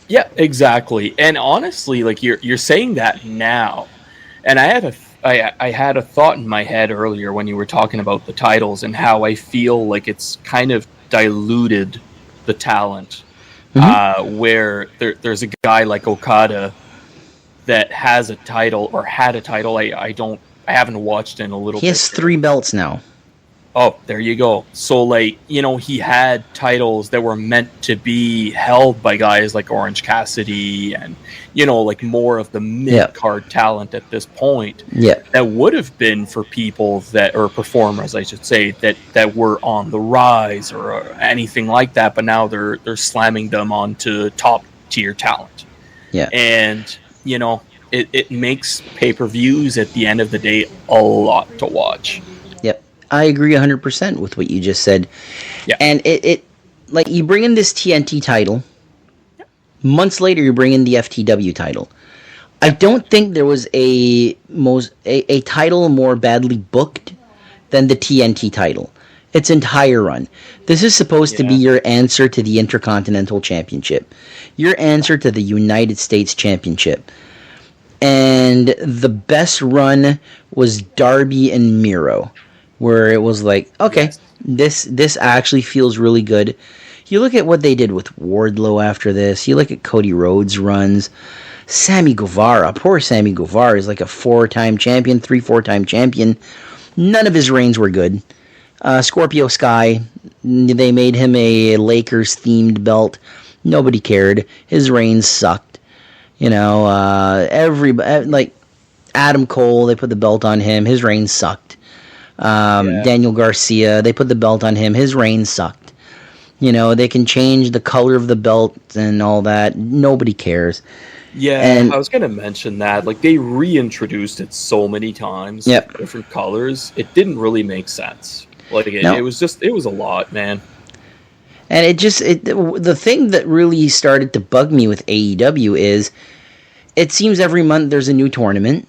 Yeah, exactly. And honestly, like you're saying that now, and I had a thought in my head earlier when you were talking about the titles and how I feel like it's kind of diluted the talent. Hmm. Where there's a guy like Okada that has a title or had a title. I haven't watched in a little He bit has here. 3 belts now. Oh, there you go. So, like, he had titles that were meant to be held by guys like Orange Cassidy and, like more of the mid-card talent at this point. Yeah. That would have been for people or performers, I should say, that were on the rise or anything like that. But now they're slamming them onto top-tier talent. Yeah. And, it makes pay-per-views at the end of the day a lot to watch. Yep. I agree 100% with what you just said. Yeah. And it like, you bring in this TNT title. Months later, you bring in the FTW title. I don't think there was a title more badly booked than the TNT title. Its entire run. This is supposed to be your answer to the Intercontinental Championship. Your answer to the United States Championship. And the best run was Darby and Miro, where it was like, okay, this actually feels really good. You look at what they did with Wardlow after this. You look at Cody Rhodes' runs. Sammy Guevara, poor Sammy Guevara, is like a 4-time champion, 4-time champion. None of his reigns were good. Scorpio Sky, they made him a Lakers-themed belt. Nobody cared. His reigns sucked. Everybody, like Adam Cole, they put the belt on him. His reign sucked. Daniel Garcia, they put the belt on him. His reign sucked. They can change the color of the belt and all that. Nobody cares. Yeah, and I was going to mention that. Like, they reintroduced it so many times. Yep. Different colors. It didn't really make sense. Like, it was a lot, man. And the thing that really started to bug me with AEW is it seems every month there's a new tournament.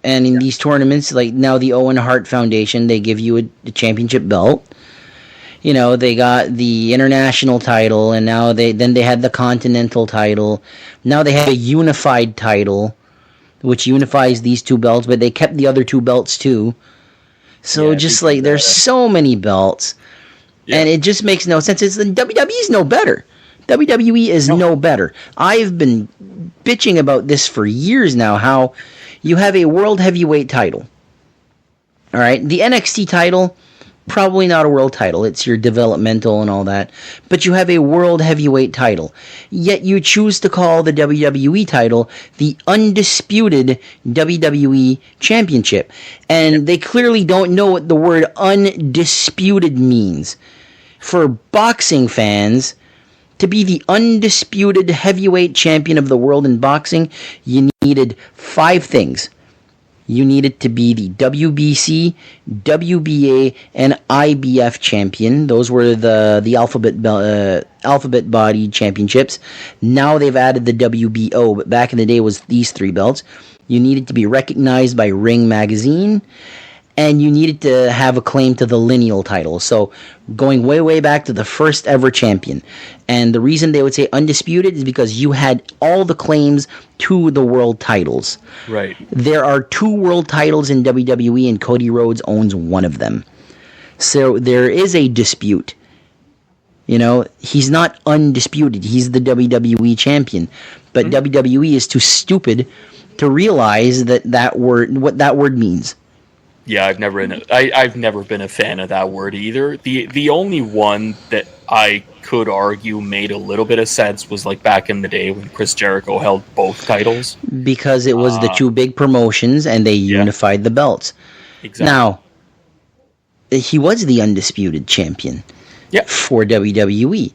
And in these tournaments, like now the Owen Hart Foundation, they give you a championship belt. They got the international title, and now they had the continental title. Now they have a unified title, which unifies these 2 belts, but they kept the other 2 belts too. So there's so many belts. Yeah. And it just makes no sense. WWE is no better. WWE is no better. I've been bitching about this for years now, how you have a world heavyweight title. All right? The NXT title, probably not a world title. It's your developmental and all that. But you have a world heavyweight title. Yet you choose to call the WWE title the undisputed WWE Championship. And they clearly don't know what the word undisputed means. For boxing fans, to be the undisputed heavyweight champion of the world in boxing, you needed 5 things. You needed to be the WBC, WBA, and IBF champion. Those were the alphabet body championships. Now they've added the WBO, but back in the day it was these 3 belts. You needed to be recognized by Ring Magazine, and you needed to have a claim to the lineal title. So going way, way back to the first ever champion. And the reason they would say undisputed is because you had all the claims to the world titles. Right. There are 2 world titles in WWE, and Cody Rhodes owns one of them. So there is a dispute. He's not undisputed. He's the WWE champion. But WWE is too stupid to realize what that word means. Yeah, I've never been a fan of that word either. The only one that I could argue made a little bit of sense was like back in the day when Chris Jericho held both titles. Because it was the 2 big promotions and they unified the belts. Exactly. Now, he was the undisputed champion for WWE.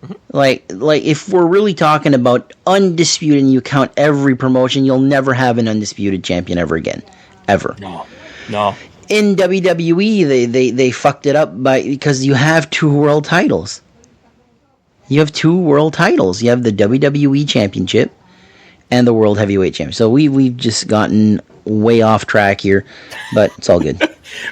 Mm-hmm. Like if we're really talking about undisputed and you count every promotion, you'll never have an undisputed champion ever again. Ever. No. In WWE, they fucked it up because you have 2 world titles. You have 2 world titles. You have the WWE Championship and the World Heavyweight Championship. So we've just gotten way off track here, but it's all good.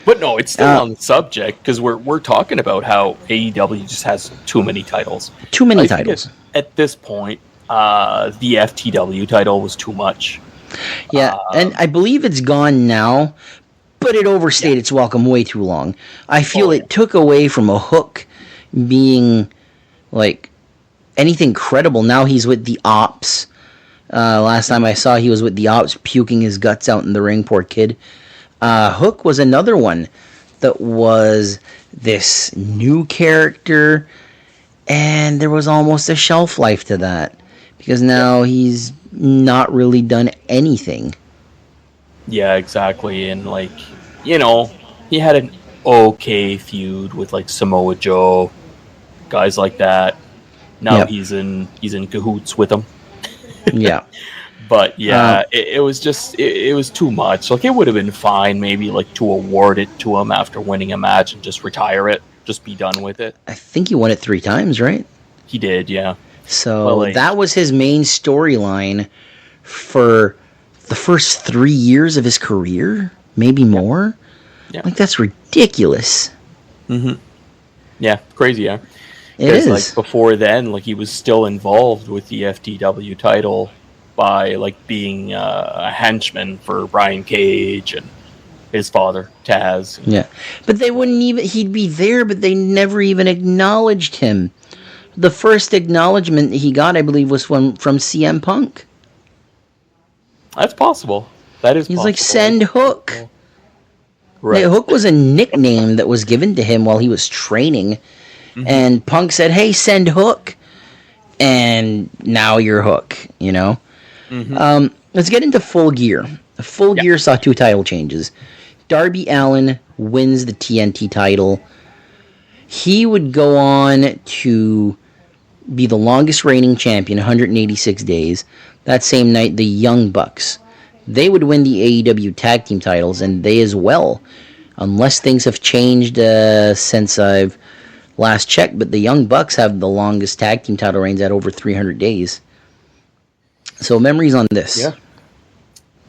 But no, it's still on the subject because we're talking about how AEW just has too many titles. Too many titles. At this point, the FTW title was too much. Yeah, and I believe it's gone now, but it overstayed its welcome way too long. I feel it took away from a Hook being like anything credible. Now he's with the Ops. Last time I saw, he was with the Ops, puking his guts out in the ring. Poor kid. Hook was another one that was this new character, and there was almost a shelf life to that because now he's not really done anything. Yeah, exactly. And like, you know, he had an okay feud with like Samoa Joe, guys like that. Now he's in cahoots with them. Yeah. But yeah, it was just it was too much. Like, it would have been fine maybe like to award it to him after winning a match and just retire it, just be done with it. I think he won it 3 times, right? He did, yeah. So that was his main storyline for the first 3 years of his career, maybe more. Yeah. Like, that's ridiculous. Mm-hmm. Yeah, crazy, yeah. It is. Like, before then, like, he was still involved with the FTW title by like being a henchman for Brian Cage and his father Taz. Yeah, but they wouldn't even. He'd be there, but they never even acknowledged him. The first acknowledgement he got, I believe, was from CM Punk. That's possible. That is. He's possible. Like, send Hook. Right. Hook was a nickname that was given to him while he was training, and Punk said, "Hey, send Hook," and now you're Hook. You know. Let's get into Full Gear. Full Gear saw 2 title changes. Darby Allin wins the TNT title. He would go on to be the longest reigning champion, 186 days. That same night, the Young Bucks, they would win the AEW tag team titles, and they as well, unless things have changed since I've last checked, but the Young Bucks have the longest tag team title reigns at over 300 days. So, memories on this. Yeah.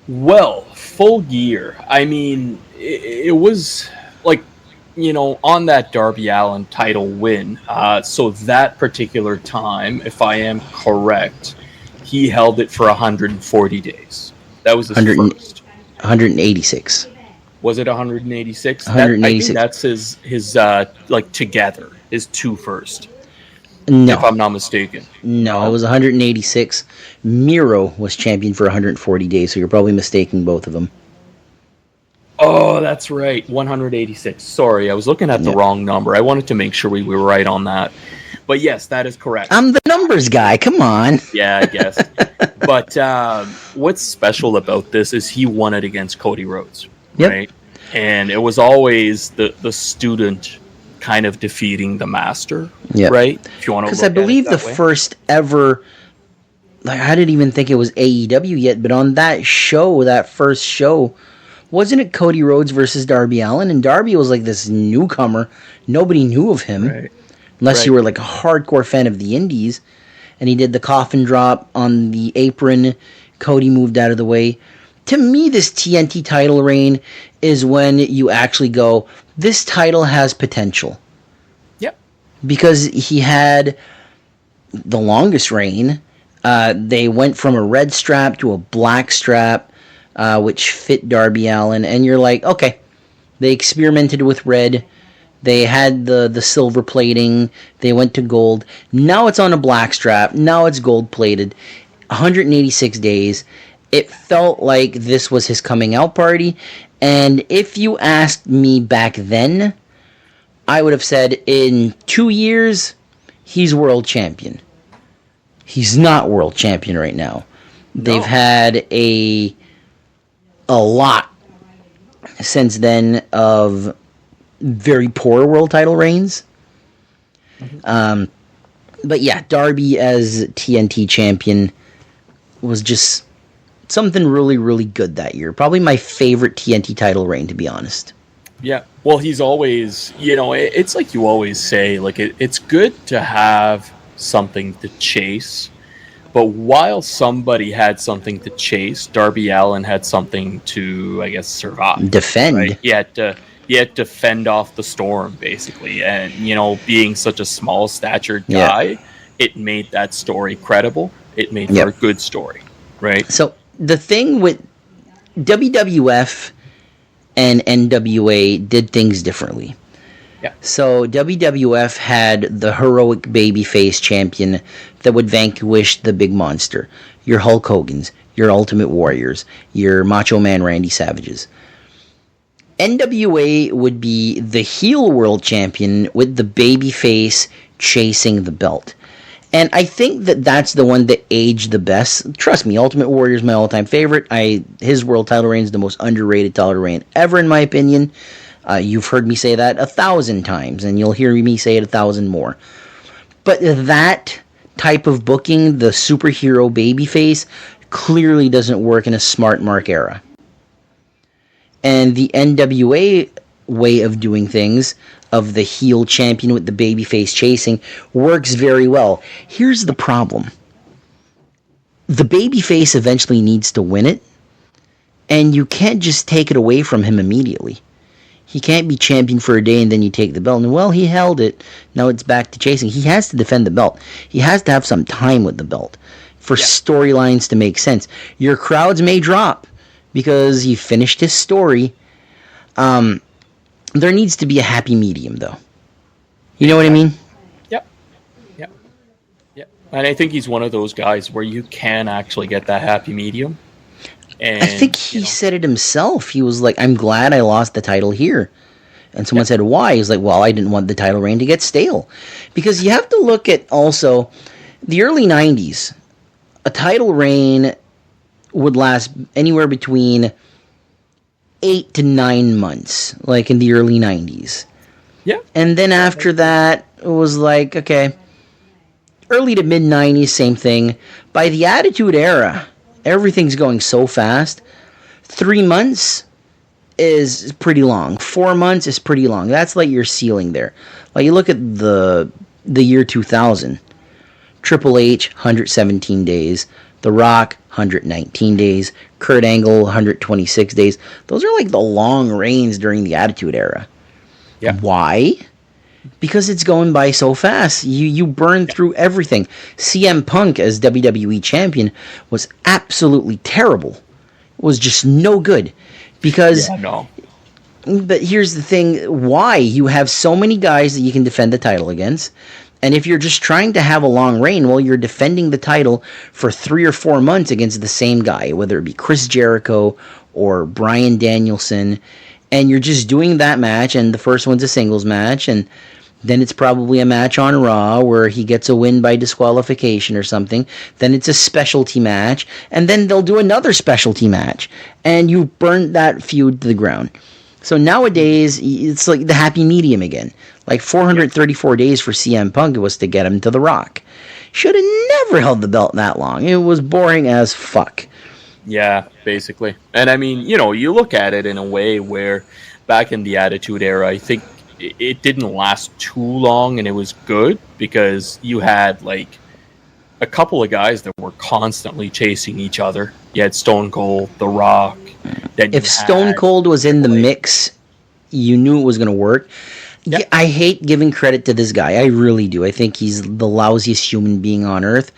Well, Full Gear. I mean, it was like, you know, on that Darby Allin title win. So that particular time, if I am correct, he held it for 140 days. That was his first. 186. Was it 186? 186. I think that's his like together, his 2 first. No. If I'm not mistaken. No, it was 186. Miro was champion for 140 days, so you're probably mistaking both of them. Oh, that's right. 186. Sorry, I was looking at the wrong number. I wanted to make sure we were right on that. But yes, that is correct. I'm the numbers guy. Come on. Yeah, I guess. But what's special about this is he won it against Cody Rhodes. Yep. Right? And it was always the student kind of defeating the master, right? If you want to, because I believe the first ever, like, I didn't even think it was AEW yet, but on that show, that first show, wasn't it Cody Rhodes versus Darby Allin? And Darby was like this newcomer, nobody knew of him, unless you were like a hardcore fan of the Indies. And he did the coffin drop on the apron. Cody moved out of the way. To me, this TNT title reign is when you actually go, this title has potential. Yep. Because he had the longest reign. They went from a red strap to a black strap, which fit Darby Allin. And you're like, okay, they experimented with red. They had the silver plating. They went to gold. Now it's on a black strap. Now it's gold plated. 186 days. It felt like this was his coming out party. And if you asked me back then, I would have said in 2 years, he's world champion. He's not world champion right now. No. They've had a lot since then of very poor world title reigns. But yeah, Darby as TNT champion was just something really, really good that year. Probably my favorite TNT title reign, to be honest. Yeah. Well, he's always, you know, it's like you always say, like, it's good to have something to chase. But while somebody had something to chase, Darby Allin had something to, I guess, survive. Defend. Right? He had to fend off the storm, basically. And, you know, being such a small-statured guy, it made that story credible. it made for a good story, right? So the thing with WWF and NWA did things differently. Yeah. So WWF had the heroic babyface champion that would vanquish the big monster. Your Hulk Hogan's, your Ultimate Warriors, your Macho Man Randy Savages. NWA would be the heel world champion with the babyface chasing the belt. And I think that that's the one that aged the best. Trust me, Ultimate Warrior is my all-time favorite. His world title reign is the most underrated title reign ever, in my opinion. You've heard me say that 1,000 times, and you'll hear me say it 1,000 more. But that type of booking, the superhero babyface, clearly doesn't work in a smart mark era. And the NWA way of doing things, of the heel champion with the babyface chasing, works very well. Here's the problem. The babyface eventually needs to win it, and you can't just take it away from him immediately. He can't be champion for a day and then you take the belt. And, well, he held it. Now it's back to chasing. He has to defend the belt. He has to have some time with the belt for storylines to make sense. Your crowds may drop because he finished his story. There needs to be a happy medium, though. You know what I mean? Yep. And I think he's one of those guys where you can actually get that happy medium. And, I think he said it himself. He was like, I'm glad I lost the title here. And someone said, why? He was like, well, I didn't want the title reign to get stale. Because you have to look at also the early 90s. A title reign would last anywhere between 8 to 9 months, like in the early 90s. Yeah. And then after that, it was like, okay, early to mid 90s, same thing. By the Attitude Era, everything's going so fast. 3 months is pretty long. 4 months is pretty long. That's like your ceiling there. Like you look at the year 2000. Triple H, 117 days. The Rock, 119 days. Kurt Angle, 126 days. Those are like the long reigns during the Attitude Era. Yeah. Why? Because it's going by so fast. You burn through everything. CM Punk as WWE champion was absolutely terrible. It was just no good. Because But here's the thing, why? You have so many guys that you can defend the title against. And if you're just trying to have a long reign, well, you're defending the title for 3 or 4 months against the same guy, whether it be Chris Jericho or Bryan Danielson, and you're just doing that match, and the first one's a singles match, and then it's probably a match on Raw where he gets a win by disqualification or something. Then it's a specialty match, and then they'll do another specialty match, and you burn that feud to the ground. So nowadays, it's like the happy medium again. Like 434 days for CM Punk was to get him to The Rock. Should have never held the belt that long. It was boring as fuck. Yeah, basically. And I mean, you look at it in a way where back in the Attitude Era, I think it didn't last too long and it was good because you had like a couple of guys that were constantly chasing each other. You had Stone Cold, The Rock. If Stone Cold was in the mix, you knew it was going to work. Yep. I hate giving credit to this guy. I really do. I think he's the lousiest human being on earth.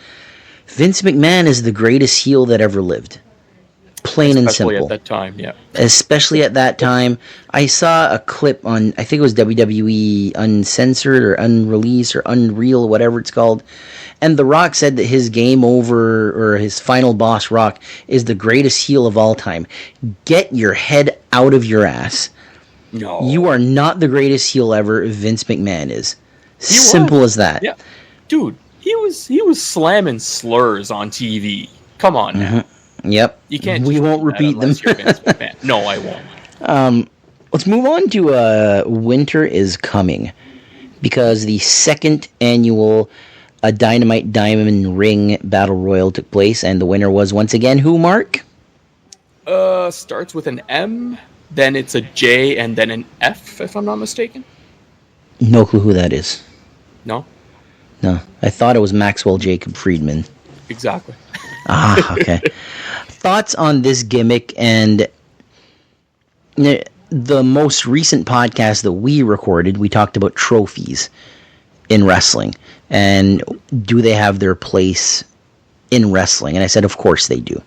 Vince McMahon is the greatest heel that ever lived. Plain and simple. Especially at that time, yeah. Especially at that time. I saw a clip on, I think it was WWE Uncensored or Unreleased or Unreal, whatever it's called. And The Rock said that his game over, or his final boss, Rock, is the greatest heel of all time. Get your head out of your ass. No. You are not the greatest heel ever. Vince McMahon is. Simple as that. Yeah. Dude, he was slamming slurs on TV. Come on now. Mm-hmm. Yep. You can't. We won't repeat them. You're Vince McMahon. No, I won't. Let's move on to Winter is Coming, because the second annual Dynamite Diamond Ring Battle Royal took place, and the winner was once again who, Mark? Starts with an M, then it's a J, and then an F, if I'm not mistaken. No clue who that is. No? No. I thought it was Maxwell Jacob Friedman. Exactly. Okay. Thoughts on this gimmick and the most recent podcast that we recorded, we talked about trophies in wrestling and do they have their place in wrestling? And I said, of course they do.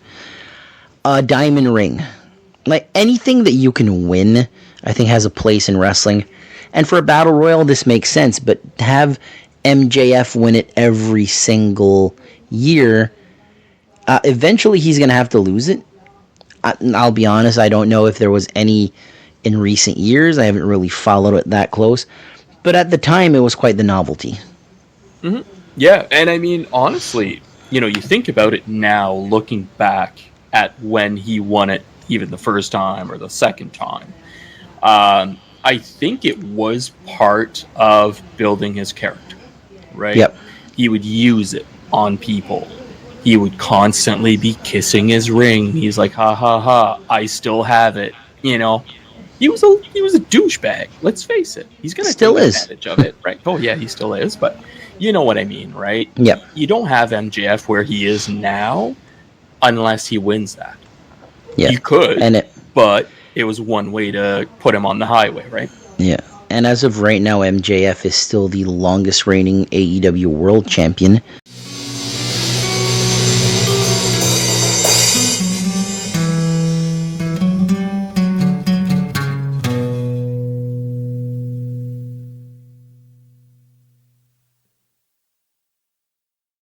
A diamond ring. Like, anything that you can win, I think has a place in wrestling. And for a battle royal, this makes sense. But to have MJF win it every single year, eventually he's going to have to lose it. I'll be honest, I don't know if there was any in recent years. I haven't really followed it that close. But at the time, it was quite the novelty. Mm-hmm. Yeah, and I mean, honestly, you think about it now, looking back at when he won it, even the first time or the second time. I think it was part of building his character, right? Yep. He would use it on people. He would constantly be kissing his ring. He's like, ha ha ha, I still have it. He was a douchebag. Let's face it. He's gonna still take is advantage of it, right? Oh yeah, he still is. But you know what I mean, right? Yep. You don't have MJF where he is now, unless he wins that. Yeah. You could, but it was one way to put him on the highway, right? Yeah. And as of right now, MJF is still the longest reigning AEW World Champion.